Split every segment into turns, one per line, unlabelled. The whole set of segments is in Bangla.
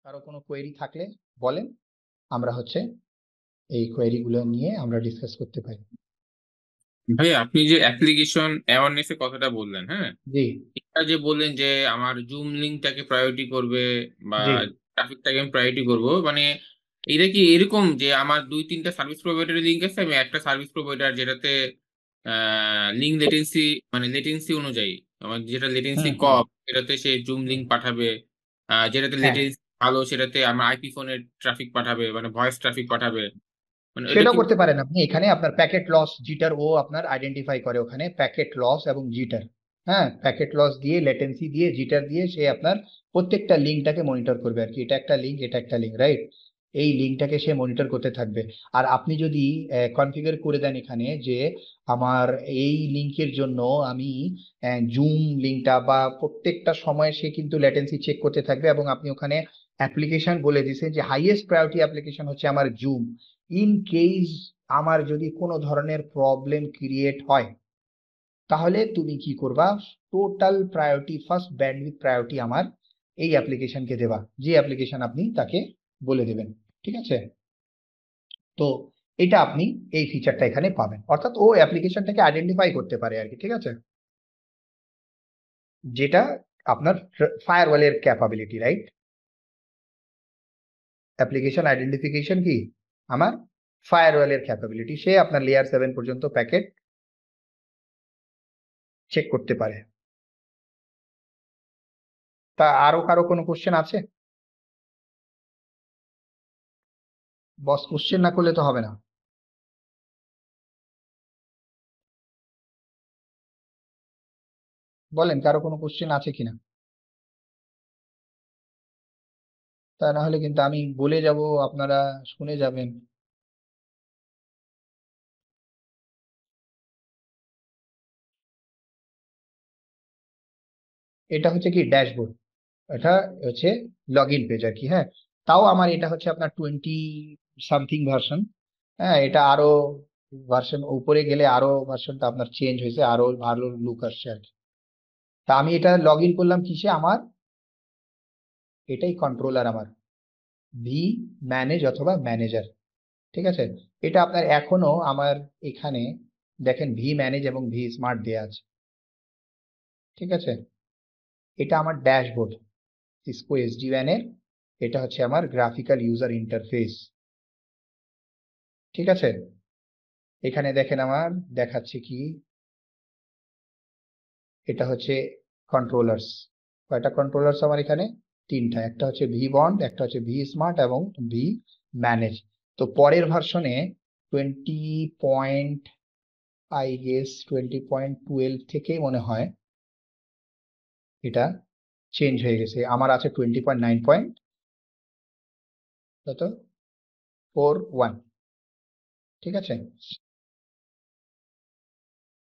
কারো কোনো কোয়েরি থাকলে বলেন, আমরা এই কোয়েরি গুলো নিয়ে আমরা ডিসকাস করতে পারি।
ভাই, আপনি যে অ্যাপ্লিকেশন অ্যাওয়ারনেস এর কথাটা বললেন, হ্যাঁ,
জি
এটা যে বললেন যে আমার জুম লিঙ্কটাকে প্রায়োরিটি করবে বা
জি
ট্রাফিকটাকে আমি প্রায়োরিটি করবো, মানে এটা কি এরকম যে আমার দুই তিনটা সার্ভিস প্রোভাইডারের লিঙ্ক আছে, আমি একটা সার্ভিস প্রোভাইডার যেটাতে লিঙ্ক লেটেন্সি, মানে লেটেন্সি অনুযায়ী আমার যেটা লেটেন্সি
হুম হুম
কম সেটাতে সে জুম
হুম।
লিঙ্ক পাঠাবে, যেটাতে
হ্যাঁ,
লেটেন্সি ভালো সেটাতে আমার আইপি ফোনের ট্রাফিক পাঠাবে, মানে ভয়েস ট্রাফিক পাঠাবে, মানে এটা
সেটাও
কি?
করতে পারেন আপনি। এখানে আপনার প্যাকেট লস জিটার ও আপনার আইডেন্টিফাই করে, ওখানে প্যাকেট লস এবং জিটার। হ্যাঁ, প্যাকেট লস দিয়ে, লেটেন্সি দিয়ে, জিটার দিয়ে সে আপনার প্রত্যেকটা লিঙ্কটাকে মনিটর করবে আর কি। এটা একটা লিঙ্ক, এটা একটা লিঙ্ক, রাইট? এই লিঙ্কটাকে সে মনিটর করতে থাকবে। আর আপনি যদি কনফিগার করে দেন এখানে যে আমার এই লিঙ্কের জন্য আমি জুম লিঙ্কটা বা প্রত্যেকটা সময় সে কিন্তু লেটেন্সি চেক করতে থাকবে, এবং আপনি ওখানে অ্যাপ্লিকেশন বলে দিয়েছেন যে হাইয়েস্ট প্রায়োরিটি অ্যাপ্লিকেশন হচ্ছে আমার জুম। ইন কেস আমার যদি কোনো ধরনের প্রবলেম ক্রিয়েট হয়, তাহলে তুমি কি করবা? Total priority, first bandwidth priority আমার এই অ্যাপ্লিকেশনকে দেবা, যে অ্যাপ্লিকেশন আপনি তাকে বলে দেবেন। ঠিক আছে? তো এটা আপনি এই ফিচারটা এখানে পাবেন, অর্থাৎ ও অ্যাপ্লিকেশনটাকে আইডেন্টিফাই করতে পারে আর কি। ঠিক আছে? যেটা আপনার ফায়ারওয়ালের ক্যাপাবিলিটি, রাইট? অ্যাপ্লিকেশন আইডেন্টিফিকেশন কি আমার ফায়ারওয়ালের ক্যাপাবিলিটি, সে আপনার লেয়ার 7 পর্যন্ত প্যাকেট চেক করতে পারে। তা আরো কারো কোনো কোশ্চেন আছে? বস কোশ্চেন না করলে তো হবে না। বলেন কারো কোনো কোশ্চেন আছে কিনা, তা না হলে কিন্তু আমি বলে যাব, আপনারা শুনে যাবেন। এটা হচ্ছে কি ড্যাশবোর্ড, এটা হচ্ছে লগ ইন পেজ আর কি। হ্যাঁ, তাও আমার এটা হচ্ছে আপনার 20 সামথিং ভার্সন। হ্যাঁ, এটা আরো ভার্সন উপরে গেলে আরো ভার্সনটা আপনার চেঞ্জ হয়েছে, আরো ভালো লুক আসছে আর কি। তা আমি এটা লগ ইন করলাম কিসে? আমার এটাই কন্ট্রোলার, আমার ভি ম্যানেজ অথবা ম্যানেজার। ঠিক আছে? এটা আপনার এখনো আমার এখানে দেখেন ভি ম্যানেজ এবং ভি স্মার্ট দেয়া আছে। ঠিক আছে? এটা আমার ড্যাশবোর্ড সিসকো এসডি ওয়ান এর। এটা হচ্ছে আমার গ্রাফিক্যাল ইউজার ইন্টারফেস। ঠিক আছে? এখানে দেখেন আমার দেখাচ্ছে কি, এটা হচ্ছে কন্ট্রোলার্স। কয়টা কন্ট্রোলার্স আমার এখানে? তিনটা। একটা হচ্ছে ভি বন্ড, একটা হচ্ছে ভি স্মার্ট এবং ভি ম্যানেজ। তো পরের ভার্সনে 20 আই গেস 20.12 থেকেই মনে হয় এটা চেঞ্জ হয়ে গেছে। আমার আছে 20.9 কত 41। ঠিক আছে?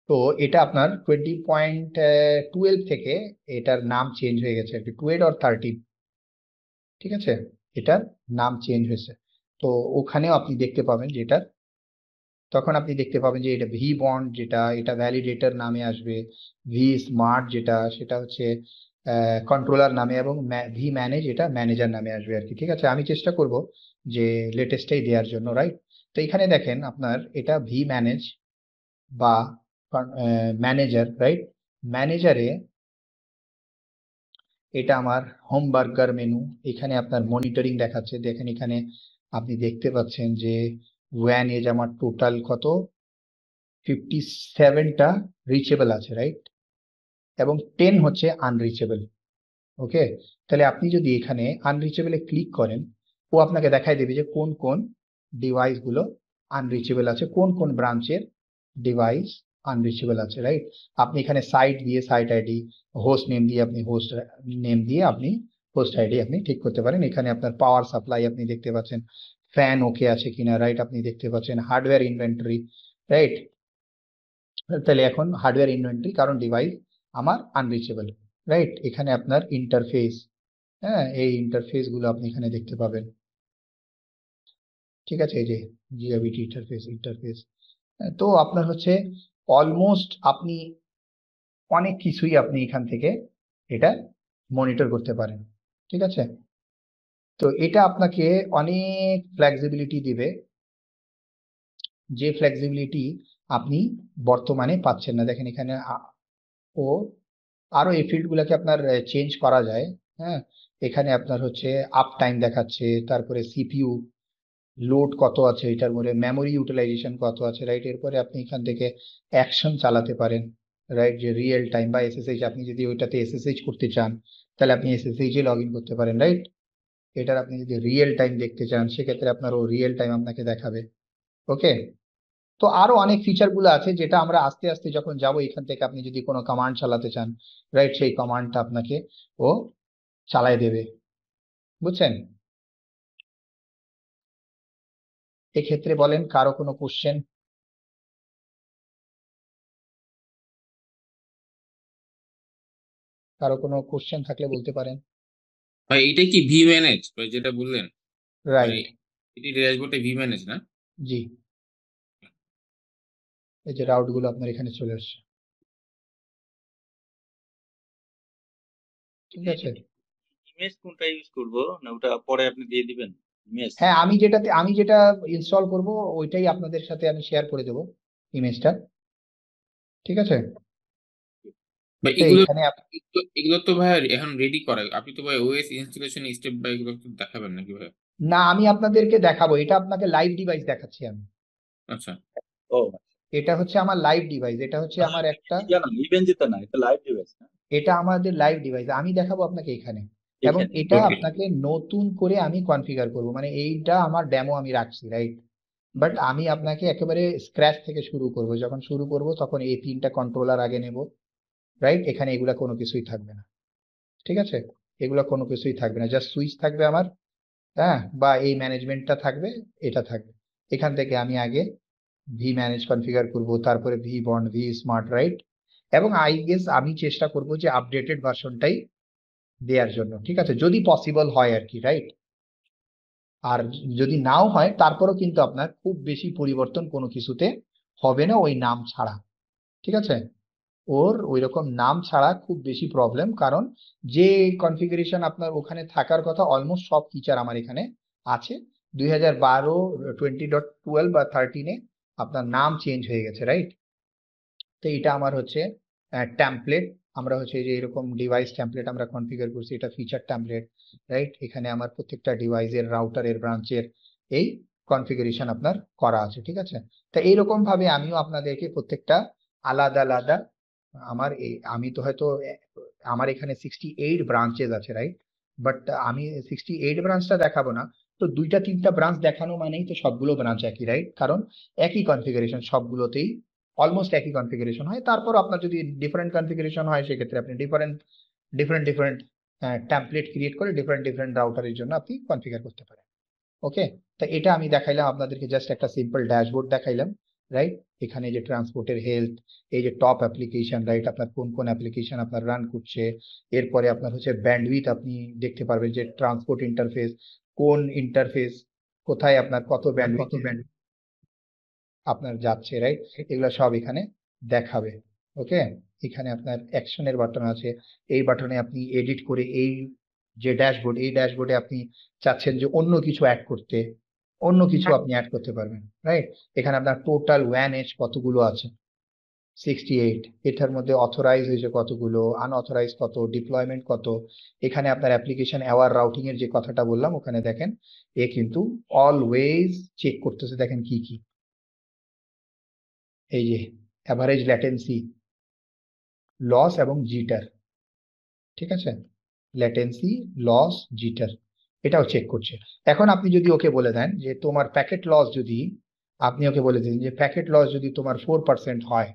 তো এটা আপনার 20.12 থেকে এটার নাম চেঞ্জ হয়ে গেছে আর কি, 12 or 13। ঠিক আছে? এটার নাম চেঞ্জ হয়েছে। তো ওখানেও আপনি দেখতে পাবেন যে এটা, তখন আপনি দেখতে পাবেন যে এটা ভি বন্ড যেটা, এটা ভ্যালিডেটর নামে আসবে। ভি স্মার্ট যেটা, সেটা হচ্ছে কন্ট্রোলার নামে, এবং ভি ম্যানেজ এটা ম্যানেজার নামে আসবে আর কি। ঠিক আছে? আমি চেষ্টা করব যে লেটেস্টটাই দেওয়ার জন্য, রাইট? তো এখানে দেখেন আপনার এটা ভি ম্যানেজ বা ম্যানেজার, রাইট? ম্যানেজারে এটা আমার হোম বার্গার মেনু। এখানে আপনার মনিটরিং দেখাচ্ছে, দেখেন এখানে আপনি দেখতে পাচ্ছেন যে ওয়ান এজ আমার টোটাল কত 57টা রিচেবল আছে, রাইট? এবং 10 হচ্ছে আনরিচেবল। ওকে, তাহলে আপনি যদি এখানে আনরিচেবলে ক্লিক করেন, ও আপনাকে দেখাই দেবে যে কোন কোন ডিভাইস গুলো আনরিচেবল আছে, কোন কোন ব্রাঞ্চের ডিভাইস আনরিচেবল আছে, রাইট? আপনি এখানে সাইট দিয়ে সাইট আইডি, হোস্ট নেম দিয়ে আপনি হোস্ট নেম দিয়ে আপনি হোস্ট আইডি আপনি ঠিক করতে পারেন। এখানে আপনার পাওয়ার সাপ্লাই আপনি দেখতে পাচ্ছেন, ফ্যান ওকে আছে কিনা, রাইট? আপনি দেখতে পাচ্ছেন হার্ডওয়্যার ইনভেন্টরি, রাইট? তাহলে এখন হার্ডওয়্যার ইনভেন্টরি, কারণ ডিভাইস আমার আনরিচেবল, রাইট? এখানে আপনার ইন্টারফেস, হ্যাঁ, এই ইন্টারফেস গুলো আপনি এখানে দেখতে পাবেন। ঠিক আছে? এই যে জিওবিটি ইন্টারফেস ইন্টারফেস। তো আপনার হচ্ছে অলমোস্ট আপনি অনেক কিছুই আপনি এখান থেকে এটা মনিটর করতে পারেন। ঠিক আছে? তো এটা আপনাকে অনেক ফ্লেক্সিবিলিটি দিবে, যে ফ্লেক্সিবিলিটি আপনি বর্তমানে পাচ্ছেন না। দেখেন এখানে ও আরো এই ফিল্ড গুলোকে আপনার চেঞ্জ করা যায়। হ্যাঁ, এখানে আপনার হচ্ছে আপ টাইম দেখাচ্ছে, তারপরে সিপিইউ লোড কত আছে, এটার মধ্যে মেমোরি ইউটিলাইজেশন কত আছে, রাইট। এরপরে আপনি এখান থেকে অ্যাকশন চালাতে পারেন, রাইট, যে রিয়েল টাইম বা এসএসএইচ, আপনি যদি ওইটাতে এসএসএইচ করতে চান তাহলে আপনি এসএসএইচ এ লগ ইন করতে পারেন, রাইট। এটার আপনি যদি রিয়েল টাইম দেখতে চান সেক্ষেত্রে আপনার ও রিয়েল টাইম আপনাকে দেখাবে। ওকে, তো আরো অনেক ফিচার গুলো আছে যেটা আমরা আস্তে আস্তে যখন যাব এখান থেকে আপনি যদি কোনো কমান্ড চালাতে চান, রাইট, সেই কমান্ডটা আপনাকে ও চালাই দেবে, বুঝছেন। এক্ষেত্রে বলেন কারো কোনো কোশ্চেন? কারো কোনো কোশ্চেন থাকলে বলতে পারেন।
ভাই এটা কি ভি ম্যানেজ যেটা বললেন, মানে
রাইট,
এটি ড্যাশবোর্ডে ভি ম্যানেজ না?
জি, এই যে রাউট গুলো আপনার এখানে চলে আসছে, ঠিক আছে।
ইমেজ কোনটা ইউজ করব, না ওটা পরে আপনি দিয়ে দিবেন ইমেজ?
হ্যাঁ, আমি যেটা ইনস্টল করব ওইটাই আপনাদের সাথে আমি শেয়ার করে দেবো, ইমেজটা, ঠিক আছে।
ভাই
তো
এগুলো
এখানে
এগুলো তো ভাই এখন রেডি করা, আপনি তো ভাই ওএস ইনস্টলেশন স্টেপ বাই এগুলো তো দেখাবেন নাকি ভাই?
না, আমি আপনাদেরকে দেখাবো, এটা আপনাকে লাইভ ডিভাইস দেখাচ্ছি আমি।
আচ্ছা।
ও
এটা হচ্ছে আমার লাইভ ডিভাইস, এটা হচ্ছে আমার একটা,
না, ইভেন্ট যেটা না, এটা লাইভ ডিভাইস না।
এটা আমাদের লাইভ ডিভাইস, আমি দেখাবো আপনাকে এখানে। এবং
এখানে
এটা
ওকে।
আপনাকে নতুন করে আমি কনফিগার করব, মানে এইটা আমার ডেমো আমি রাখছি, রাইট। বাট আমি আপনাকে একেবারে স্ক্র্যাচ থেকে শুরু করব, যখন শুরু করব তখন এই তিনটা কন্ট্রোলার আগে নেব, রাইট। এখানে এগুলা কোনো কিছুই থাকবে না, ঠিক আছে। এগুলা কোনো কিছুই থাকবে না, জাস্ট সুইচ থাকবে আমার, হ্যাঁ, বা এই ম্যানেজমেন্টটা থাকবে, এটা থাকবে। এখান থেকে আমি আগে ভি ম্যানেজ কনফিগার করব, তারপরে V bond, V smart, right. এবং আই গেস আমি চেষ্টা করব যে আপডেটেড ভার্সনটাই দেওয়ার জন্য, ঠিক আছে, যদি পসিবল হয় আর কি, রাইট। আর যদি নাও হয় তারপরেও কিন্তু আপনার খুব বেশি পরিবর্তন কোনো কিছুতে হবে না ওই নাম ছাড়া, ঠিক আছে। ওর ওই রকম নাম ছাড়া খুব বেশি প্রবলেম, কারণ যে কনফিগারেশন আপনার ওখানে থাকার কথা অলমোস্ট সব ফিচার আমার এখানে আছে। 2012 20.12 বা 13-এ আপনার নাম চেঞ্জ হয়ে গেছে, রাইট। তো এটা আমার হচ্ছে ট্যাম্পলেট, আমরা হচ্ছে যে এরকম ডিভাইস ট্যাম্পলেট আমরা কনফিগার করছি, এটা ফিচার ট্যাম্পলেট, রাইট। এখানে আমার প্রত্যেকটা ডিভাইসের রাউটারের ব্রাঞ্চের এই কনফিগারেশন আপনার করা আছে, ঠিক আছে। তা এইরকম ভাবে আমিও আপনাদেরকে প্রত্যেকটা আলাদা আলাদা, আমি তো হয়তো আমার এখানে 68 ব্রাঞ্চেস আছে, রাইট। বাট আমি 68 ব্রাঞ্চটা দেখাবো না, তো দুইটা তিনটা ব্রাঞ্চ দেখানো মানেই তো সবগুলো ব্রাঞ্চ একই, রাইট, কারণ একই কনফিগারেশন সবগুলোতেই, অলমোস্ট একই কনফিগারেশন হয়। তারপর আপনার যদি ডিফারেন্ট কনফিগারেশন হয় সেক্ষেত্রে আপনি different different different template create করে ডিফারেন্ট ডিফারেন্ট রাউটারের জন্য আপনি কনফিগার করতে পারেন। ওকে, তো এটা আমি দেখাইলাম আপনাদেরকে, জাস্ট একটা সিম্পল ড্যাশবোর্ড দেখাইলাম, রাইট। এখানে যে ট্রান্সপোর্টের হেলথ, এই যে টপ অ্যাপ্লিকেশন, রাইট, আপনার কোন কোন অ্যাপ্লিকেশন আপনার রান করছে। এরপরে আপনার হচ্ছে ব্যান্ডউইথ, আপনি দেখতে পারবেন যে ট্রান্সপোর্ট ইন্টারফেস, কোন ইন্টারফেস কোথায় আপনার কত ব্যান্ডউইথ আপনার যাচ্ছে, রাইট। এগুলো সব এখানে দেখাবে। ওকে, এখানে আপনার অ্যাকশনের বাটন আছে, এই বাটনে আপনি এডিট করে এই যে ড্যাশবোর্ড, এই ড্যাশবোর্ডে আপনি চাচ্ছেন যে অন্য কিছু অ্যাড করতে, অন্য কিছু আপনি অ্যাড করতে পারবেন, রাইট। এখানে আপনার টোটাল ওয়ান এজ কতগুলো আছে, 68, এটার মধ্যে অথরাইজ হয়েছে কতগুলো, আনঅথরাইজ কত, ডিপ্লয়মেন্ট কত। এখানে আপনার অ্যাপ্লিকেশন অ্যাওয়ার রাউটিং এর যে কথাটা বললাম ওখানে দেখেন, এ কিন্তু অলওয়েজ চেক করতেছে, দেখেন কি কি, এই যে অ্যাভারেজ ল্যাটেন্সি, লস এবং জিটার, ঠিক আছে, ল্যাটেন্সি, লস, জিটার, এটাও চেক করছে। এখন আপনি যদি ওকে বলে দেন যে তোমার প্যাকেট লস যদি, আপনি ওকে বলে দিন যে প্যাকেট লস যদি তোমার 4% হয়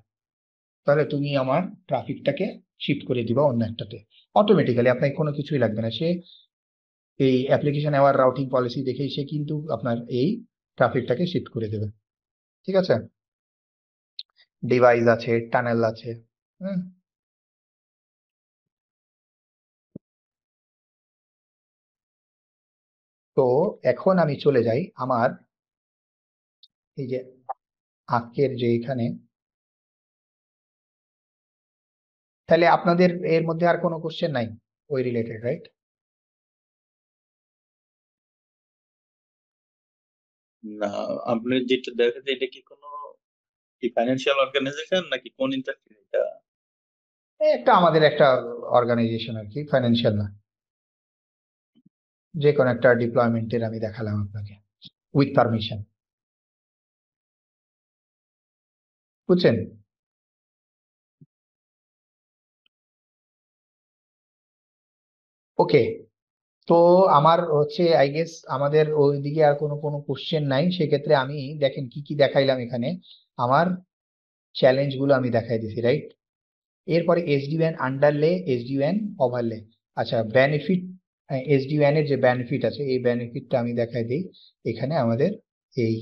তাহলে তুমি আমার ট্রাফিকটাকে শিফট করে দিবা অন্য একটাতে, অটোমেটিক্যালি আপনাকে কোনো কিছুই লাগবে না, সে এই অ্যাপ্লিকেশন অ্যাওয়ার রাউটিং পলিসি দেখেই সে কিন্তু আপনার এই ট্রাফিকটাকে শিফট করে দেবে, ঠিক আছে। ডিভাইস আছে, টানেল আছে, হ্যাঁ। তো এখন আমি চলে যাই আমার এই যে আজকের যে এখানে, তাহলে আপনাদের এর মধ্যে আর কোনো কোশ্চেন নাই ওই রিলেটেড, রাইট?
না, আপনি যেটা দেখাচ্ছে এটা কি কোনো কি ফাইন্যান্সিয়াল অর্গানাইজেশন নাকি কোন ইন্ডাস্ট্রি এটা?
একটা আমাদের একটা অর্গানাইজেশন আর কি, ফাইন্যান্সিয়াল না, যে কোনো একটা ডিপ্লয়মেন্টের আমি দেখালাম আপনাকে উইথ পারমিশন, বুঝছেন? ওকে, তো আমার হচ্ছে আই গেস আমাদের ওইদিকে আর কোনো কোশ্চেন নাই, সেক্ষেত্রে আমি দেখেন কি কি দেখাইলাম এখানে, আমার চ্যালেঞ্জ গুলো আমি দেখাই দিছি, রাইট? এরপরে এসডিওএন আন্ডারলে, এসডিওএন ওভারলে। আচ্ছা, বেনিফিট, এসডিওএন এর যে বেনিফিট আছে এই বেনিফিটটা আমি দেখাই দিই। এখানে আমাদের এই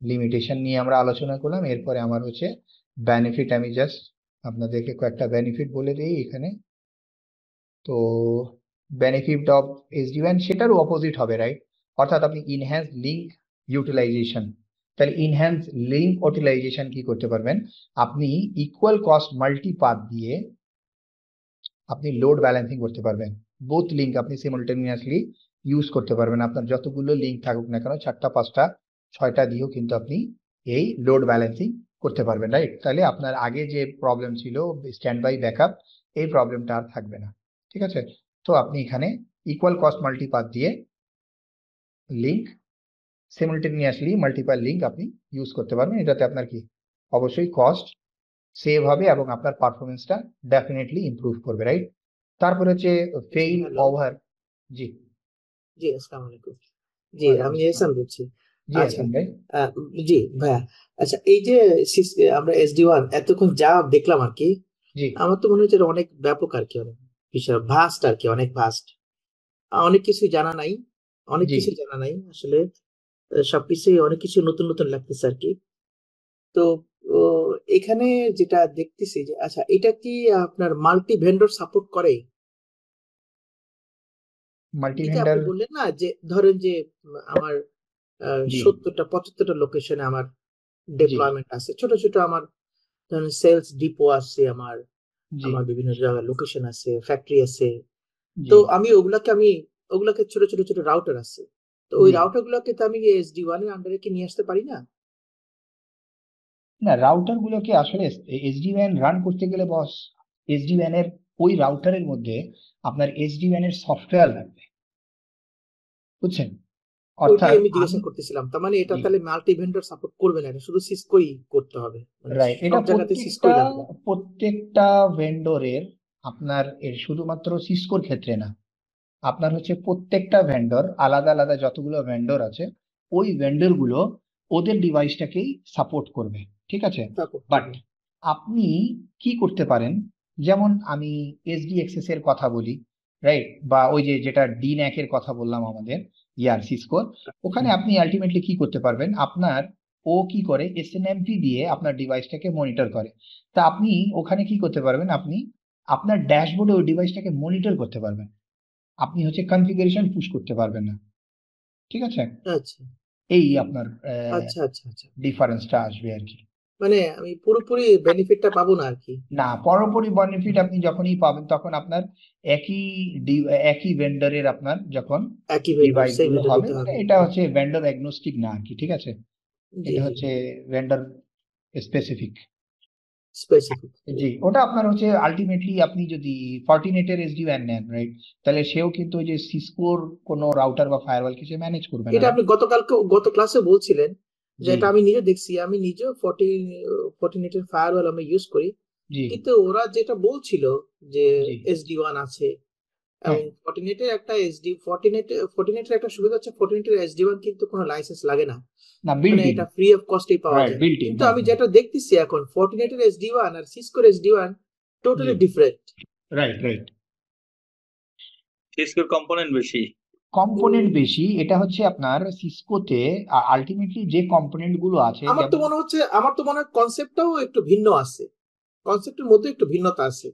লিমিটেশন নিয়ে আমরা আলোচনা করলাম, এরপরে আমার হচ্ছে বেনিফিট, আমি জাস্ট আপনাদেরকে কয়েকটা বেনিফিট বলে দিই এখানে। তো বেনিফিট অফ এসডিওএন সেটারও অপোজিট হবে, রাইট? অর্থাৎ আপনি ইনহ্যান্স লিঙ্ক ইউটিলাইজেশন, তাহলে ইনহ্যান্স লিঙ্ক ইউটিলাইজেশন কি করতে পারবেন, আপনি ইকুয়াল কস্ট মাল্টিপাথ দিয়ে আপনি লোড ব্যালেন্সিং করতে পারবেন। বোথ লিঙ্ক আপনি সিমultaneously ইউজ করতে পারবেন, আপনার যতগুলো লিঙ্ক থাকুক না কেন, 4টা 5টা 6টা দিয়েও কিন্তু আপনি এই লোড ব্যালেন্সিং করতে পারবেন, রাইট? তাহলে আপনার আগে যে প্রবলেম ছিল স্ট্যান্ড বাই ব্যাকআপ, এই প্রবলেমটা আর থাকবে না, ঠিক আছে? তো আপনি এখানে ইকুয়াল কস্ট মাল্টিপাথ দিয়ে লিঙ্ক সিমultaneously মাল্টিপল লিঙ্ক আপনি ইউজ করতে পারবেন। এটাতে আপনার কি অবশ্যই কস্ট সেভ হবে এবং আপনার পারফরমেন্সটা ডেফিনেটলি ইমপ্রুভ করবে, রাইট? তারপরে হচ্ছে ফেইল
হ্যালো,
ওভার। জি,
জি আসসালামু আলাইকুম। জি
ওয়ালাইকুম
আমি
আসসালাম।
এহসান বলছি।
জি
আচ্ছা,
হাসান ভাই।
আহ, জি ভাইয়া, আচ্ছা এই যে আমরা SD1 এতক্ষণ যা দেখলাম আর কি,
জি
আমার তো মনে হচ্ছে এটা অনেক ব্যাপক আর কি, অনেক বিষয় ভাস্ট আর কি, অনেক ভাস্ট, অনেক কিছু জানা নাই, অনেক
জি
কিছু জানা নাই আসলে, সবকিছুই অনেক কিছু নতুন নতুন লাগতেছে আর কি। তো ও, এখানে যেটা দেখতেছি যে আচ্ছা এটা কি আপনার মাল্টি ভেন্ডর সাপোর্ট করে?
মাল্টি
এই যে
ভেন্ডার।
আপনি বললেন না যে ধরেন যে আমার
জি
70টা 75টা লোকেশনে আমার
জি
ডেপ্লয়মেন্ট আছে, ছোট ছোট আমার ধরেন সেলস ডিপো আছে, আমার
জি
আমার বিভিন্ন জায়গায় লোকেশন আছে, ফ্যাক্টরি আছে।
জি
তো আমি ওগুলাকে ছোট ছোট ছোট রাউটার আছে, তো ওই
জি
রাউটার গুলোকে তো আমি SD1 এর আন্ডারে কি নিয়ে আসতে পারি না?
না, রাউটার গুলোকে আসলে এসডিওএন রান করতে গেলে বস, এসডিওএন এর ওই রাউটারের মধ্যে আপনার এসডিওএন এর সফটওয়্যার লাগবে, বুঝছেন?
ওইটাই
অর্থাৎ
আমি
আমি,
জিজ্ঞাসা করতেছিলাম, তার মানে এটা
জি
তাহলে মাল্টি ভেন্ডর সাপোর্ট করবে না, এটা শুধু সিসকোই করতে হবে, মানে
রাইট, এটা
সব জায়গাতে
প্রত্যেকটা
সিসকোই লাগবে?
প্রত্যেকটা ভেন্ডরের, আপনার এর শুধুমাত্র সিসকোর ক্ষেত্রে না, আপনার হচ্ছে প্রত্যেকটা ভেন্ডর আলাদা আলাদা, যতগুলো ভেন্ডর আছে ওই ভেন্ডর গুলো ওদের ডিভাইসটাকেই সাপোর্ট করবে, ঠিক আছে?
সাপোর্ট
বাট
করবে।
আপনি কি করতে পারেন, যেমন আমি এসডি এক্সেস এর কথা বলি, রাইট? বা ওই যে যেটা ডি ন্যাক এর কথা বললাম আমাদের, ইয়ার সিসকোর, ওখানে
হুম,
আপনি আলটিমেটলি কি করতে পারবেন, আপনার ও কি করে এসএনএমপি দিয়ে আপনার ডিভাইসটাকে মনিটর করে। তা আপনি ওখানে কি করতে পারবেন, আপনি আপনার ড্যাশবোর্ডে ওই ডিভাইসটাকে মনিটর করতে পারবেন, আপনি হচ্ছে কনফিগারেশন পুশ করতে পারবেন না, ঠিক আছে?
আচ্ছা
এই আপনার
আচ্ছা আচ্ছা আচ্ছা,
ডিফারেন্সটা আসবে আর কি।
মানে আমি পুরোপুরি বেনিফিটটা পাবো না আর কি?
না, পুরোপুরি বেনিফিট আপনি যখনই পাবেন তখন আপনার একই একই ভেন্ডরের আপনার যখন
একই ভেন্ডর
ডিভাইস
সেই
গুলো
ভেন্ডর
হবে,
দিতে
মানে
হবে।
এটা হচ্ছে ভেন্ডর অ্যাগনোস্টিক না আর কি, ঠিক আছে?
জি
এটা
জি
হচ্ছে ভেন্ডর স্পেসিফিক।
স্পেসিফিক।
জি, ওটা আপনার হচ্ছে আলটিমেটলি আপনি যদি ফর্টিনেটের এসডি ওয়্যান নেন, রাইট? তাহলে সেও কিন্তু ওই যে সিসকোর কোনো রাউটার বা ফায়ারওয়াল কিছু ম্যানেজ করবে না,
এটা
রাইট?
আপনি গত ক্লাসে বলছিলেন যে
জি
এটা আমি নিজে দেখছি, আমি নিজেও ফর্টিনেটের ফায়ারওয়াল আমি ইউজ করি,
জি
কিন্তু ওরা যেটা বলছিল যে
জি
SD1 আছে,
হ্যাঁ,
এবং ফর্টিনেটের একটা সুবিধা হচ্ছে ফর্টিনেটের SD1 কিন্তু কোনো লাইসেন্স লাগে না,
না,
মানে
বিল্ট ইন,
এটা ফ্রি অফ কস্টেই পাওয়া
রাইট,
যায়।
বিল্ট ইন,
কিন্তু
হ্যাঁ
আমি
হ্যাঁ।
যেটা দেখতেছি এখন ফর্টিনেটের SD1 আর সিসকোর SD1
জি
টোটালি ডিফারেন্ট।
রাইট রাইট,
সিসকোর কম্পোনেন্ট বেশি।
কম্পোনেন্ট বেশি, এটা হচ্ছে আপনার সিসকোতে আলটিমেটলি যে কম্পোনেন্ট গুলো আছে, যেমন
আমার তো মনে হয় কনসেপ্টটাও একটু ভিন্ন আছে, কনসেপ্টের মধ্যে একটু ভিন্নতা আছে,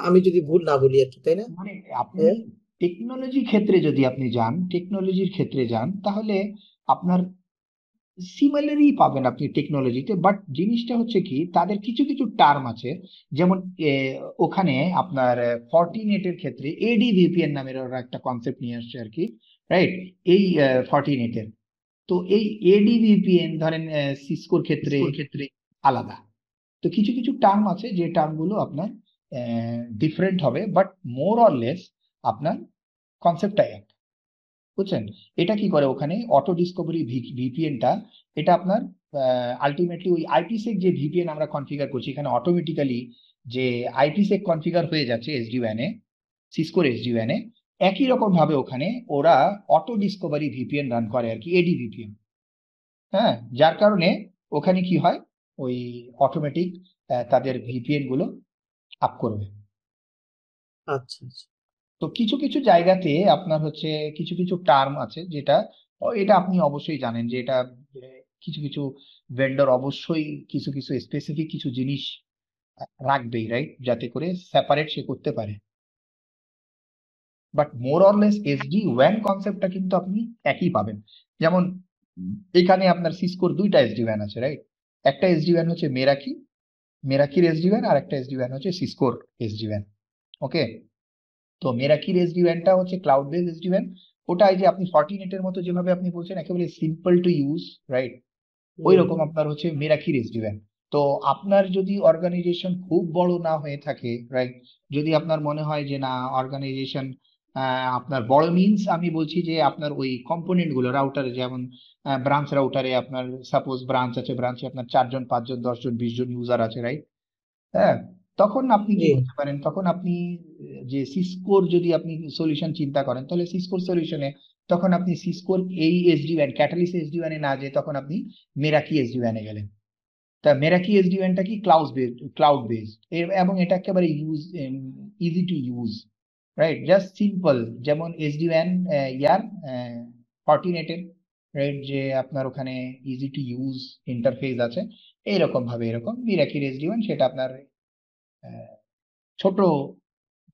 আমি যদি ভুল না বলি আর কি, তাই না?
মানে আপনি টেকনোলজির ক্ষেত্রে যদি আপনি যান, তাহলে আপনার সিমিলারই পাবেন আপনি টেকনোলজিতে, বাট জিনিসটা হচ্ছে কি তাদের কিছু কিছু টার্ম আছে, যেমন ওখানে আপনার ফর্টিনেটের ক্ষেত্রে এডি ভিপিএন নামের ওরা একটা কনসেপ্ট নিয়ে আসছে আর কি, রাইট? এই ফর্টিনেটের, তো এই এডি ভিপিএন ধরেন সিসকোর ক্ষেত্রে আলাদা। তো কিছু কিছু টার্ম আছে যে টার্মগুলো আপনার ডিফারেন্ট হবে, বাট মোর অর লেস আপনার কনসেপ্টটা এক, বুঝছেন? এটা কি করে ওখানে অটো ডিসকভারি ভিপিএনটা, এটা আপনার আলটিমেটলি ওই আইপিসেক যে ভিপিএন আমরা কনফিগার করছি এখানে অটোমেটিক্যালি যে আইপিসেক কনফিগার হয়ে যাচ্ছে এসডি ওয়ানে, সিসকোর এসডি ওয়ানে, একই রকম ভাবে ওখানে ওরা অটো ডিসকভারি ভিপিএন রান করে আর কি, এডি ভিপিএন। হ্যাঁ, যার কারণে ওখানে কি হয়, ওই অটোমেটিক তাদের ভিপিএন গুলো আপ করবে।
আচ্ছা আচ্ছা।
তো কিছু কিছু জায়গাতে আপনার হচ্ছে কিছু কিছু টার্ম আছে যেটা এটা আপনি অবশ্যই জানেন যে এটা কিছু কিছু ভেন্ডর অবশ্যই কিছু কিছু স্পেসিফিক কিছু জিনিস রাখবেই, রাইট, যাতে করে সেপারেট সে করতে পারে। But more or less SD one কনসেপ্টটা কিন্তু আপনি একই পাবেন। যেমন এখানে আপনার সিসকোর দুইটা এসডি ওয়ান আছে, রাইট? একটা এসডি ওয়ান হচ্ছে মেরাকির এসডি ওয়ান, আর একটা এসডি ওয়ান হচ্ছে সিসকোর এসডি ওয়ান। ওকে, তো মেরাকির এসডি ওয়ানটা হচ্ছে ক্লাউড বেস এসডি ওয়ান। ওটা এই যে আপনি ফর্টিনেটের মতো যেভাবে আপনি বলছেন একেবারে সিম্পল টু ইউজ, রাইট? ওই রকম আপনার হচ্ছে মেরাকির এসডি ওয়ান। তো আপনার যদি অর্গানাইজেশন খুব বড় না হয়ে থাকে, রাইট, যদি আপনার মনে হয় যে না অর্গানাইজেশন আপনার বড় মিনস, আমি বলছি যে আপনার ওই কম্পোনেন্ট গুলো রাউটারে, যেমন ব্রাঞ্চ রাউটারে আপনার সাপোজ ব্রাঞ্চ আছে, ব্রাঞ্চে আপনার 4 জন 5 জন 10 জন 20 জন ইউজার আছে, রাইট? হ্যাঁ, তখন আপনি কি
জি
করতে পারেন, তখন আপনি যে সিসকোর যদি আপনি সলিউশন চিন্তা করেন তাহলে সিসকোর সলিউশনে তখন আপনি সিসকোর এই এসডি ওয়ান ক্যাটালিস এসডি ওয়ানে না যে তখন আপনি মেরাকি এসডি ওয়ানে গেলেন। তা মেরাকি এসডি ওয়ানটা কি ক্লাউড বেসড এবং এটা একেবারে easy to use, right? Just simple, যেমন এসডি ওয়ান ইয়ার ফর্টিনেটের, রাইট, যে আপনার ওখানে ইজি টু ইউজ ইন্টারফেস আছে, এইরকম ভাবে এরকম মিরাকির এসডি ওয়ান সেটা আপনার ছোট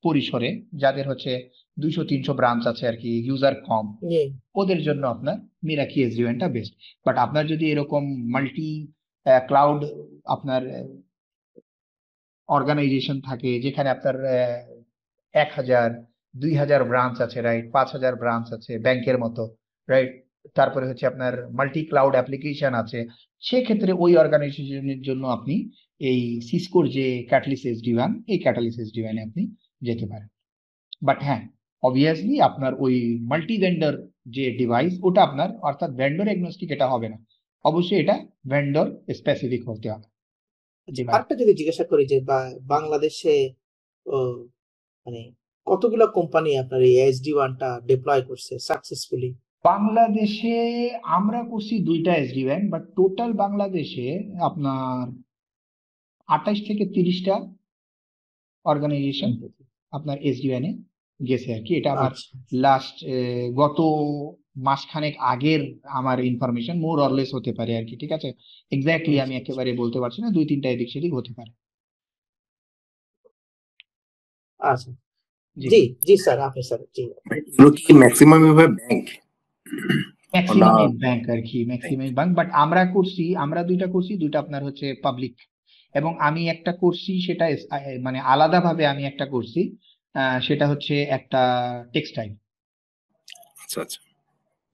পরিসরে যাদের হচ্ছে 200-300 ব্রাঞ্চ আছে আর কি, ইউজার কম,
জি
ওদের জন্য আপনার মিরাকি এসডি ওয়ানটা বেস্ট। বাট আপনার যদি এরকম মাল্টি ক্লাউড আপনার অর্গানাইজেশন থাকে যেখানে আপনার 1000-2000 ব্রাঞ্চ আছে, রাইট, 5000 ব্রাঞ্চ আছে ব্যাংকের মতো, রাইট, তারপরে হচ্ছে আপনার মাল্টি ক্লাউড অ্যাপ্লিকেশন আছে, সেক্ষেত্রে ওই অর্গানাইজেশনের জন্য আপনি এই সিসকোর যে ক্যাটালিস এসডি ওয়ান, এই ক্যাটালিস এসডি ওয়ানে আপনি যেতে পারেন। বাট হ্যাঁ, অবভিয়াসলি আপনার ওই মাল্টি ভেন্ডর যে ডিভাইস ওটা আপনার, অর্থাৎ ভেন্ডর এগনোস্টিক এটা হবে না, অবশ্যই এটা ভেন্ডর স্পেসিফিক হতে হবে
আচ্ছা।
ডিভাইস।
আরেকটা যদি জিজ্ঞাসা করি যে বাংলাদেশে ও, মানে কতগুলো কোম্পানি আপনার এই SD-WAN-টা ডিপ্লয় করছে সাকসেসফুলি?
বাংলাদেশে আমরা করছি 2টা এসডি ওয়ান, বাট টোটাল বাংলাদেশে আপনার 28 থেকে 30টা অর্গানাইজেশন আপনার এসডি ওয়ানে গেছে আর কি। এটা আমার
আচ্ছা
লাস্ট গত মাসখানেক আগের আমার ইনফরমেশন, মোর অরলেস হতে পারে আর কি, ঠিক আছে? এক্স্যাক্টলি আমি একেবারে বলতে পারছি না, 2-3টা এদিক সেদিক হতে পারে।
আচ্ছা।
জি,
জি জি স্যার, আপনি স্যার, জি।
এগুলো কি ম্যাক্সিমাম এভাবে ব্যাংক
ম্যাক্সিমাম
না?
ব্যাংক আর কি, ম্যাক্সিমাম ব্যাংক। বাট আমরা করছি, আমরা 2টা করছি, 2টা আপনার হচ্ছে পাবলিক, এবং আমি একটা করছি সেটা মানে আলাদাভাবে আমি একটা করছি, সেটা হচ্ছে একটা টেক্সটাইল।
আচ্ছা আচ্ছা।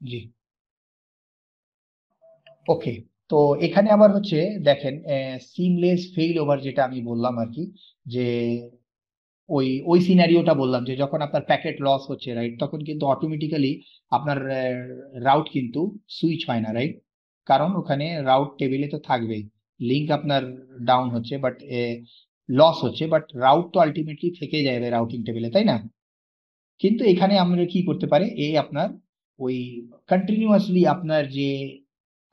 জি, ওকে। তো এখানে আবার হচ্ছে দেখেন সিমলেস ফেইল ওভার যেটা আমি বললাম আর কি, যে ওই সিনারিওটা বললাম যে যখন আপনার প্যাকেট লস হচ্ছে, রাইট, তখন কিন্তু অটোমেটিক্যালি আপনার রাউট কিন্তু সুইচ হয় না, রাইট? কারণ ওখানে রাউট টেবিলে তো থাকবেই, লিংক আপনার ডাউন হচ্ছে বাট লস হচ্ছে, বাট রাউট তো আলটিমেটলি থেকে যাবে রাউটিং টেবিলে, তাই না? কিন্তু এখানে আমরা কি করতে পারে, আপনার ওই কন্টিনিউয়াসলি আপনার যে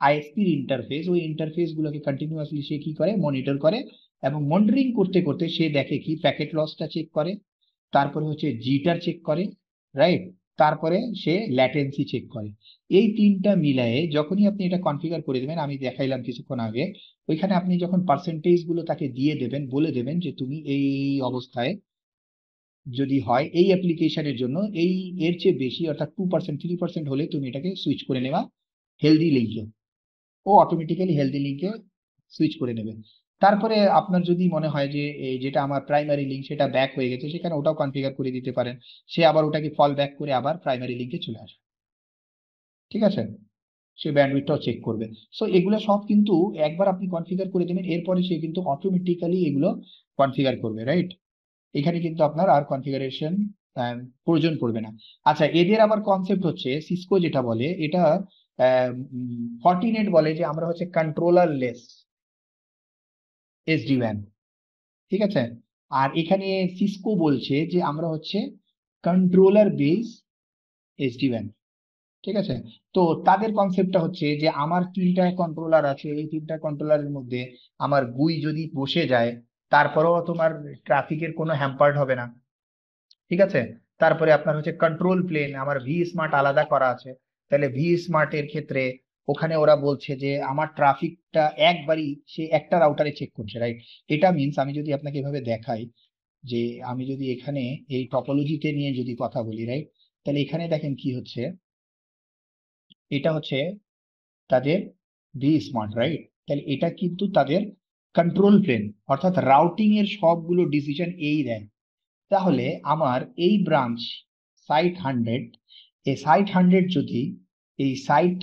আইএসপির ইন্টারফেস, ওই ইন্টারফেস গুলোকে কন্টিনিউয়াসলি সে কি করে, মনিটর করে, এবং মনিটরিং করতে করতে সে দেখে কি প্যাকেট লসটা চেক করে, তারপরে হচ্ছে জিটার চেক করে, রাইট, তারপরে সে ল্যাটেন্সি চেক করে। এই 3টা মিলায়ে যখনই আপনি এটা কনফিগার করে দেবেন, আমি দেখাইলাম কিছুক্ষণ আগে, ওইখানে আপনি যখন পার্সেন্টেজ গুলো তাকে দিয়ে দেবেন, বলে দেবেন যে তুমি এই অবস্থায় যদি হয় এই অ্যাপ্লিকেশনের জন্য এর চেয়ে বেশি অর্থাৎ 2% 3% হলে তুমি এটাকে সুইচ করে নেওয়া হেলদি লিঙ্কে, ও অটোমেটিক্যালি হেলদি লিঙ্কে সুইচ করে নেবে। তারপরে আপনার যদি মনে হয় যে এই যেটা আমার প্রাইমারি লিঙ্ক সেটা ব্যাক হয়ে গেছে, সেখানে ওটাও কনফিগার করে দিতে পারেন, সে আবার ওটাকে ফল ব্যাক করে আবার প্রাইমারি লিঙ্কে চলে আসে। ঠিক আছে, সে ব্যান্ডউইথটাও চেক করবে। সো এগুলো সব কিন্তু একবার আপনি কনফিগার করে দেবেন, এরপরে সে কিন্তু অটোমেটিক্যালি এগুলো কনফিগার করবে, রাইট? এখানে কিন্তু আপনার আর কনফিগারেশন প্রয়োজন পড়বে না। আচ্ছা, এদের আবার কনসেপ্ট হচ্ছে সিসকো যেটা বলে এটা, ফর্টিনেট বলে যে আমরা হচ্ছে কন্ট্রোলার লেস এসডি ওয়ান। ঠিক আছে, আর এখানে সিসকো বলছে যে আমরা হচ্ছে কন্ট্রোলার বেস এসডি ওয়ান। ঠিক আছে, তো তাদের কনসেপ্টটা হচ্ছে যে আমার 3টা কন্ট্রোলার আছে, এই 3টা কন্ট্রোলারের মধ্যে আমার GUI যদি বসে যায় তারপরেও তোমার ট্রাফিকের কোনো হ্যাম্পার্ড হবে না। ঠিক আছে, তারপরে আপনার হচ্ছে কন্ট্রোল প্লেন, আমার ভি স্মার্ট আলাদা করা আছে, তাহলে ভি স্মার্টের ক্ষেত্রে ওখানে ওরা বলছে যে আমার ট্রাফিকটা একবারই সে একটা রাউটারে চেক করছে, রাইট? এটা মিনস আমি যদি আপনাকে এভাবে দেখাই যে আমি যদি এখানে এই টপোলজিতে নিয়ে যদি কথা বলি, রাইট, তাহলে এখানে দেখেন কি হচ্ছে, এটা হচ্ছে তাদের ভি স্মার্ট, রাইট? তাহলে এটা কিন্তু তাদের কন্ট্রোল প্লেন, অর্থাৎ রাউটিং এর সবগুলো ডিসিশন এই দেয়। তাহলে আমার এই ব্রাঞ্চ সাইট 100, এই সাইট 100 যদি এই সাইট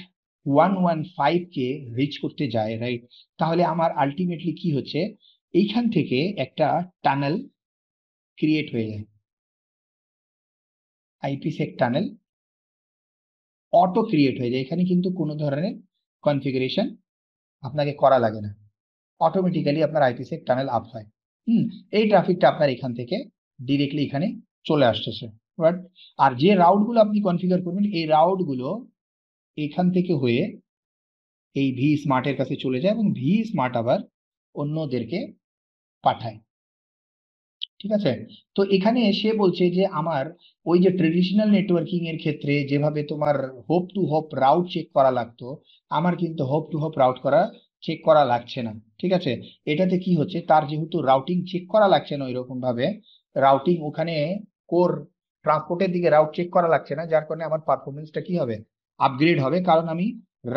115 কে রিচ করতে যায়, রাইট, তাহলে আমার আলটিমেটলি কি হচ্ছে, এইখান থেকে একটা টানেল ক্রিয়েট হয়ে যায়, আইপিসেক টানেল অটো ক্রিয়েট হয়ে যায়। এখানে কিন্তু কোনো ধরনের কনফিগারেশন আপনাকে করা লাগে না, অটোমেটিক্যালি আপনার আইপিসেক টানেল আপ হয়। এই ট্রাফিকটা আপনার এখান থেকে ডিরেক্টলি এখানে চলে আসতেছে, বাট আর যে রাউট গুলো আপনি কনফিগার করবেন এই রাউট গুলো এখান থেকে হয়ে এই ভি স্মার্টের কাছে চলে যায় এবং ভি স্মার্ট আবার অন্যদেরকে পাঠায়। ঠিক আছে, তো এখানে সে বলছে যে আমার ওই যে ট্রেডিশনাল নেটওয়ার্কিং এর ক্ষেত্রে যেভাবে তোমার hop to hop route check করা লাগতো, আমার কিন্তু হোপ টু হোপ রাউট করা চেক করা লাগছে না। ঠিক আছে, এটাতে কি হচ্ছে, তার যেহেতু রাউটিং চেক করা লাগছে না ওইরকম ভাবে, রাউটিং ওখানে কোর ট্রান্সপোর্টের দিকে রাউট চেক করা লাগছে না, যার কারণে আমার পারফরমেন্সটা কি হবে, আপগ্রেড হবে, কারণ আমি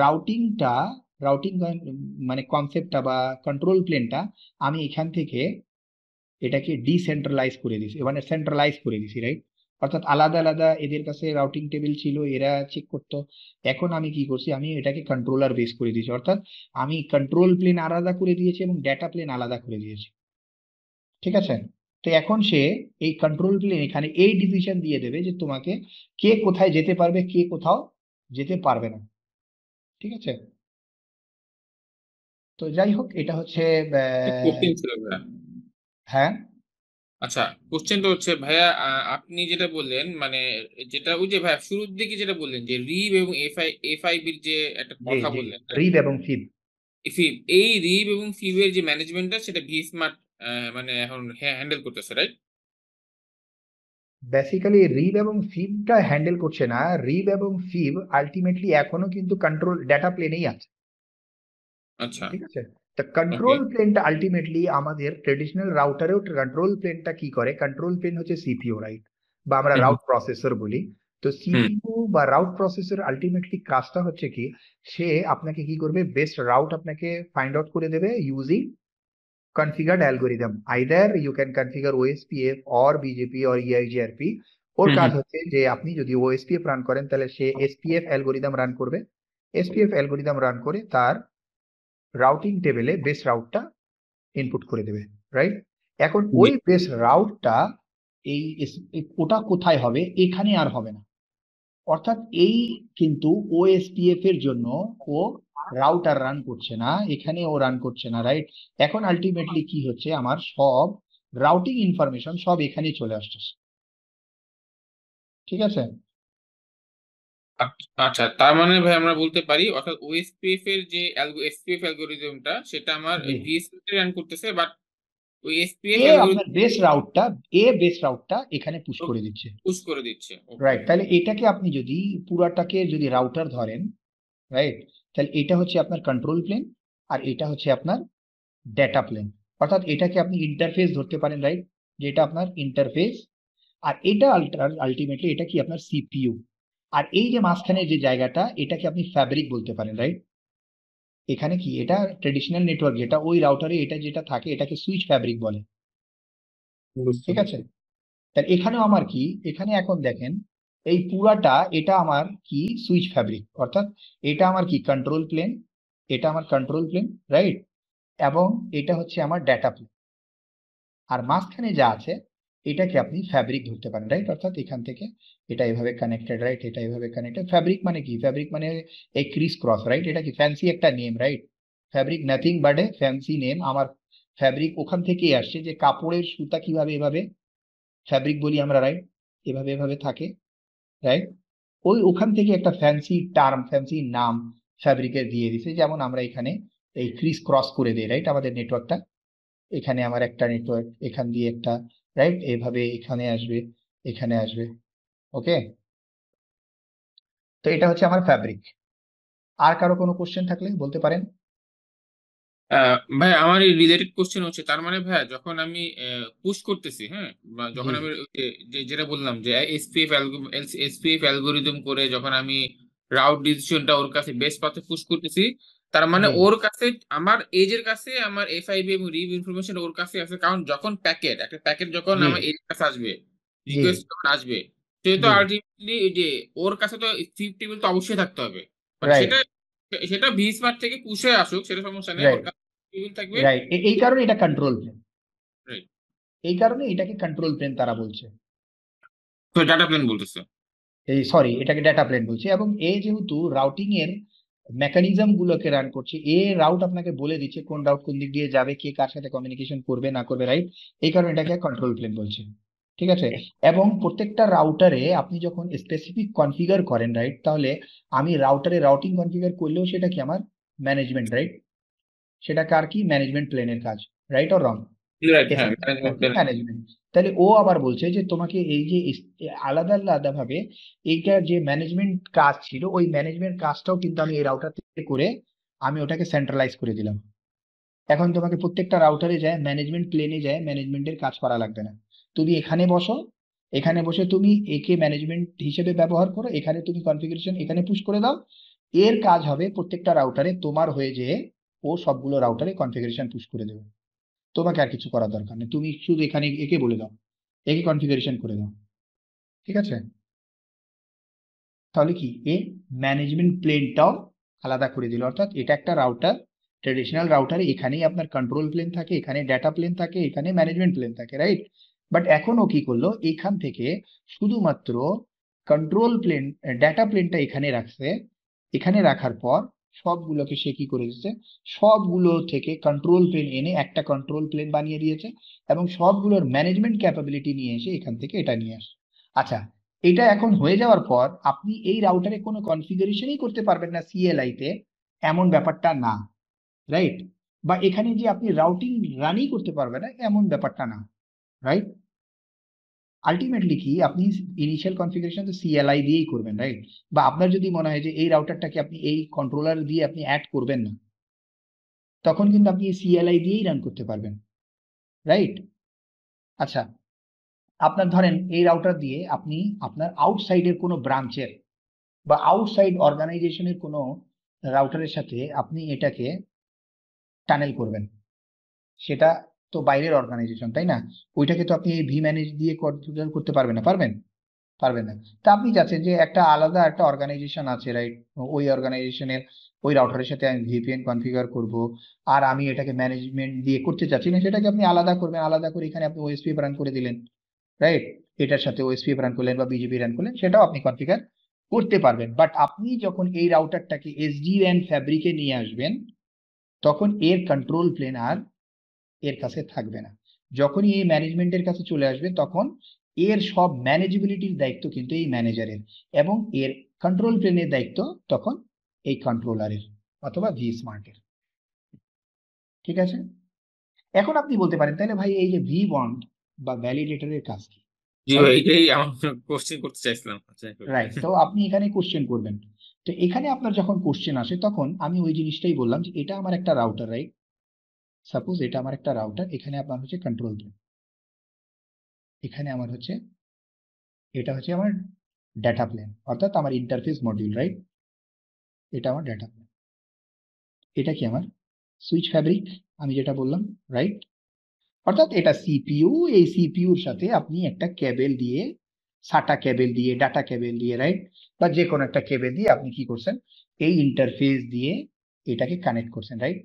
রাউটিং মানে কনসেপ্টটা বা কন্ট্রোল প্লেনটা আমি এখান থেকে এটাকে ডিসেন্ট্রালাইজ করে দিছি, মানে সেন্ট্রালাইজ করে দিছি, রাইট? অর্থাৎ আলাদা আলাদা এদের কাছে রাউটিং টেবিল ছিল, এরা চেক করতো, এখন আমি কি করছি, আমি এটাকে কন্ট্রোলার বেস করে দিয়েছি, অর্থাৎ আমি কন্ট্রোল প্লেন আলাদা করে দিয়েছি এবং ডেটা প্লেন আলাদা করে দিয়েছি। ঠিক আছে, তো এখন সে এই কন্ট্রোল প্লেন এখানে এই ডিসিশন দিয়ে দেবে যে তোমাকে কে কোথায় যেতে পারবে, কে কোথাও যেতে পারবে না। ঠিক আছে, তো যাই হোক এটা হচ্ছে
কোশ্চেন ছিল ভাইয়া।
হ্যাঁ,
আচ্ছা, কোশ্চেনটা হচ্ছে ভাইয়া, আপনি যেটা বললেন মানে যেটা ওই যে ভাইয়া শুরুর দিকে যেটা বললেন যে রিব এবং এফআইবি এর যে একটা
জি
কথা
জি,
বললেন,
রিব এবং ফিব।
ফিব, এই রিব এবং ফিবের যে ম্যানেজমেন্টটা সেটা ভি স্মার্ট মানে এখন হ্যান্ডেল করতেছে, রাইট?
বেসিক্যালি রিব এবং ফিবটা হ্যান্ডেল করছে না, রিব এবং ফিব আলটিমেটলি এখনো কিন্তু কন্ট্রোল ডেটা প্লেনেই আছে।
আচ্ছা,
ঠিক আছে, তা
ওকে।
কন্ট্রোল প্লেনটা আলটিমেটলি আমাদের ট্রেডিশনাল রাউটারেও কন্ট্রোল প্লেনটা কি করে, কন্ট্রোল প্লেন হচ্ছে সিপিইউ, রাইট, বা আমরা
হুম
রাউট প্রসেসর বলি। তো
হুম
সিপিইউ বা রাউট প্রসেসর আলটিমেটলি কাজটা হচ্ছে কি, সে আপনাকে কি করবে, বেস্ট রাউট আপনাকে ফাইন্ড আউট করে দেবে using configured algorithm. Either you can configure OSPF or BGP or EIGRP. ওর
হুম
কাজ
হুম
হচ্ছে যে আপনি যদি OSPF রান করেন তাহলে সে SPF অ্যালগোরিদম রান করবে, SPF অ্যালগোরিদম রান করে তার রাউটিং টেবিলে বেস রাউটটা ইনপুট করে দেবে, রাইট? এখন
জি।
ওই বেস রাউটটা ওটা কোথায় হবে, এখানে আর হবে না, অর্থাৎ এই কিন্তু ওএসপিএফ এর জন্য ও রাউটার রান করছে না, এখানে ও রান করছে না, রাইট? এখন আলটিমেটলি কি হচ্ছে, আমার সব রাউটিং ইনফরমেশন সব এখানে চলে আসছে। ঠিক আছে,
আচ্ছা, তার মানে ভাই আমরা বলতে পারি অর্থাৎ ওএসপিএফ এর যে এসপিএফ অ্যালগোরিদমটা সেটা আমার
জি,
ভিএসপি রান করতেছে, বাট ওই এসপিএফ
এ আপনার
অ্যালগোরিদম
বেস রাউটটা এখানে পুশ করে দিচ্ছে,
পুশ করে দিচ্ছে। ওকে।
রাইট? তাহলে এটাকে আপনি যদি পুরাটাকে যদি রাউটার ধরেন, রাইট, তাহলে এটা হচ্ছে আপনার কন্ট্রোল প্লেন আর এটা হচ্ছে আপনার ডেটা প্লেন, অর্থাৎ এটাকে আপনি ইন্টারফেস ধরতে পারেন, রাইট, যে এটা আপনার ইন্টারফেস, আর এটা আলটিমেটলি এটা কি আপনার সিপিইউ, আর এই যে মাঝখানে যে জায়গাটা এটাকে আপনি ফ্যাব্রিক বলতে পারেন, রাইট? এখানে কি এটা ট্রেডিশনাল নেটওয়ার্ক, যেটা ওই রাউটারে এটা যেটা থাকে এটাকে সুইচ ফ্যাব্রিক বলে।
বুঝতে
ঠিক আছে, তাহলে এখানেও আমার কি, এখানে এখন দেখেন এই পুরাটা এটা আমার কি সুইচ ফ্যাব্রিক, অর্থাৎ এটা আমার কি কন্ট্রোল প্লেন, এটা আমার কন্ট্রোল প্লেন, রাইট, এবং এটা হচ্ছে আমার ডেটা প্লেন, আর মাঝখানে যা আছে এটাকে আপনি ফ্যাব্রিক ধরতে পারেন, রাইট, অর্থাৎ এখান থেকে এটা এভাবে কানেক্টেড, রাইট, এটা এভাবে কানেক্টেড। ফ্যাব্রিক মানে কি, ফ্যাব্রিক মানে এই ক্রিস ক্রস, রাইট, এটা কি ফ্যান্সি একটা name, right, fabric nothing but A fancy name. আমার ফ্যাব্রিক ওখান থেকেই আসছে, যে কাপড়ের সুতা কিভাবে এভাবে ফ্যাব্রিক বলি আমরা, রাইট, এভাবে এভাবে থাকে, রাইট, ওখান থেকে একটা ফ্যান্সি টার্ম, ফ্যান্সি নাম ফ্যাব্রিকের দিয়ে দিছে। যেমন আমরা এখানে এই ক্রিস ক্রস করে দিই, রাইট, আমাদের নেটওয়ার্কটা, এখানে আমার একটা নেটওয়ার্ক, এখান দিয়ে একটা, রাইট, এভাবে এখানে আসবে, এখানে আসবে, ওকে। তো এটা হচ্ছে আমার ফ্যাব্রিক। আর কারো কোনো কোশ্চেন থাকলে বলতে পারেন।
ভাই আমার এই রিলেটেড কোশ্চেন হচ্ছে, তার মানে ভাই যখন আমি পুশ করতেছি, হ্যাঁ, বা
জি
যখন আমি ওই যেটা বললাম যে এসপিএফ অ্যালগোরিদম করে যখন আমি রাউট ডিসিশনটা ওর কাছে বেস্ট পাথে পুশ করতেছি, তার মানে
জি
ওর কাছে আমার এজের কাছে আমার এফআইবি এবং রিভ ইনফরমেশন ওর কাছে আছে। কারণ যখন একটা প্যাকেট যখন
জি
আমার এজের কাছে আসবে,
জি
রিকোয়েস্ট যখন আসবে, সে তো
জি
আলটিমেটলি যে ওর কাছে তো ফিফ টেবিল তো অবশ্যই থাকতে হবে। মানে
রাইট,
সেটা সেটা ভি স্মার্ট থেকে পুষে আসুক, সেটা সমস্যা নেই, ওর
রাইট,
কাছে টেবিল থাকবে।
রাইট, এই কারণে এটা কন্ট্রোল প্লেন,
রাইট,
এই কারণে এটাকে কন্ট্রোল প্লেন তারা বলছে।
তো ডাটা প্লেন বলতেছে।
এই সরি, এটাকে ডেটা প্লেন বলছে। এবং এ যেহেতু রাউটিং এর মেকানিজম গুলোকে রান করছে, এ রাউট আপনাকে বলে দিচ্ছে কোন রাউট কোন দিক দিয়ে যাবে, কে কার সাথে কমিউনিকেশন করবে না করবে, রাইট, এই কারণে এটাকে কন্ট্রোল প্লেন বলছে। ঠিক আছে, এবং প্রত্যেকটা রাউটারে আপনি যখন স্পেসিফিক কনফিগার করেন, রাইট, তাহলে আমি রাউটারে রাউটিং কনফিগার করলেও সেটা কি আমার ম্যানেজমেন্ট, রাইট, সেটা কার কি ম্যানেজমেন্ট প্লেনের কাজ, রাইট অর রং,
রাইট, হ্যাঁ,
এখানে
ম্যানেজমেন্ট প্লেন।
ম্যানেজমেন্ট। তাহলে ও আবার বলছে যে তোমাকে এই যে আলাদা আলাদা ভাবে এইটার যে ম্যানেজমেন্ট কাজ ছিল, ওই ম্যানেজমেন্ট কাজটাও কিন্তু আমি এই রাউটার থেকে করে আমি ওটাকে সেন্ট্রালাইজ করে দিলাম। এখন তোমাকে প্রত্যেকটা রাউটারে যায় ম্যানেজমেন্ট প্লেনে যায় ম্যানেজমেন্টের কাজ করা লাগবে না। তুমি এখানে বসো, এখানে বসে তুমি একে ম্যানেজমেন্ট হিসেবে ব্যবহার করো, এখানে তুমি কনফিগারেশন এখানে পুশ করে দাও, এর কাজ হবে প্রত্যেকটা রাউটারে তোমার হয়ে যেয়ে ও সবগুলো রাউটারে কনফিগারেশন পুশ করে দেবে। তোমাকে আর কিছু করার দরকার নেই, তুমি শুধু এখানে একে বলে দাও, একে কনফিগারেশন করে দাও। ঠিক আছে, তাহলে কি এ ম্যানেজমেন্ট প্লেনটাও আলাদা করে দিল, অর্থাৎ এটা একটা রাউটার, ট্রেডিশনাল রাউটারে এখানেই আপনার কন্ট্রোল প্লেন থাকে, এখানে ডেটা প্লেন থাকে, এখানে ম্যানেজমেন্ট প্লেন থাকে, রাইট। বাট এখন ও কি করলো, এখান থেকে শুধুমাত্র কন্ট্রোল প্লেন, ডেটা প্লেনটা এখানে রাখছে। এখানে রাখার পর সবগুলোকে সে কি করে দিচ্ছে, সবগুলো থেকে কন্ট্রোল প্লেন এনে একটা কন্ট্রোল প্লেন বানিয়ে দিয়েছে, এবং সবগুলোর ম্যানেজমেন্ট ক্যাপাবিলিটি নিয়ে এসে এখান থেকে এটা নিয়ে আসে। আচ্ছা, এটা এখন হয়ে যাওয়ার পর আপনি এই রাউটারে কোনো কনফিগারেশনই করতে পারবেন না সিএলআই তে, এমন ব্যাপারটা না, রাইট, বা এখানে যে আপনি রাউটিং রানই করতে পারবেন না এমন ব্যাপারটা না, রাইট। আলটিমেটলি কি আপনি ইনিশিয়াল কনফিগারেশন তো সিএলআই দিয়েই করবেন, রাইট, বা আপনার যদি মনে হয় যে এই রাউটারটাকে আপনি এই কন্ট্রোলার দিয়ে আপনি অ্যাড করবেন না, তখন কিন্তু আপনি সিএলআই দিয়েই রান করতে পারবেন, রাইট। আচ্ছা, আপনার ধরেন এই রাউটার দিয়ে আপনি আপনার আউটসাইডের কোনো ব্রাঞ্চের বা আউটসাইড অর্গানাইজেশনের কোনো রাউটারের সাথে আপনি এটাকে টানেল করবেন, সেটা তো বাইরের অর্গানাইজেশন, তাই না, ওইটাকে তো আপনি এই ভি ম্যানেজ দিয়ে কনফিগার করতে পারবেন না, পারবেন, পারবেন না। তা আপনি চাচ্ছেন যে একটা আলাদা একটা অর্গানাইজেশন আছে, রাইট, ওই অর্গানাইজেশনের ওই রাউটারের সাথে আমি ভিপিএন কনফিগার করব, আর আমি এটাকে ম্যানেজমেন্ট দিয়ে করতে চাচ্ছি না, সেটাকে আপনি আলাদা করবেন, আলাদা করে এখানে আপনি ওএসপিএফ রান করে দিলেন, রাইট, এটার সাথে ওএসপিএফ রান করলেন বা বিজিপি রান করলেন, সেটাও আপনি কনফিগার করতে পারবেন। বাট আপনি যখন এই রাউটারটাকে এসডিএন ফ্যাব্রিকে নিয়ে আসবেন, তখন এর কন্ট্রোল প্লেন আর এর কাছে থাকবে না। যখনই এই ম্যানেজমেন্টের কাছে চলে আসবে, তখন এর সব ম্যানেজেবিলিটির দায়িত্ব কিন্তু এই ম্যানেজারের, এবং এর কন্ট্রোল প্লেনের দায়িত্ব তখন এই কন্ট্রোলারের অথবা ভি স্মার্টের। ঠিক আছে, এখন আপনি বলতে পারেন তাহলে ভাই এই যে ভি বন্ড বা ভ্যালিডেটরের কাজ কি,
জি ভাই,
রাইট,
এটাই আমার কোশ্চেন করতে চাইছিলাম। আচ্ছা,
রাইট, তো আপনি এখানে কোশ্চেন করবেন। তো এখানে আপনার যখন কোশ্চেন আসে তখন আমি ওই জিনিসটাই বললাম যে এটা আমার একটা রাউটার, রাইট, সাপোজ এটা আমার একটা রাউটার, এখানে আপনার হচ্ছে কন্ট্রোল প্লেন, এখানে আমার হচ্ছে এটা হচ্ছে আমার ডেটা প্লেন, অর্থাৎ আমার ইন্টারফেস মডিউল, রাইট, এটা আমার ডেটা প্লেন। এটা কি আমার সুইচ ফ্যাব্রিক, আমি যেটা বললাম, রাইট? অর্থাৎ এটা সিপিইউ, এই সিপিইউর সাথে আপনি একটা কেবল দিয়ে, সাটা কেবল দিয়ে, ডাটা কেবল দিয়ে, রাইট, বা যে কোনো একটা কেবল দিয়ে আপনি কি করছেন, এই ইন্টারফেস দিয়ে এটাকে কানেক্ট করছেন, রাইট?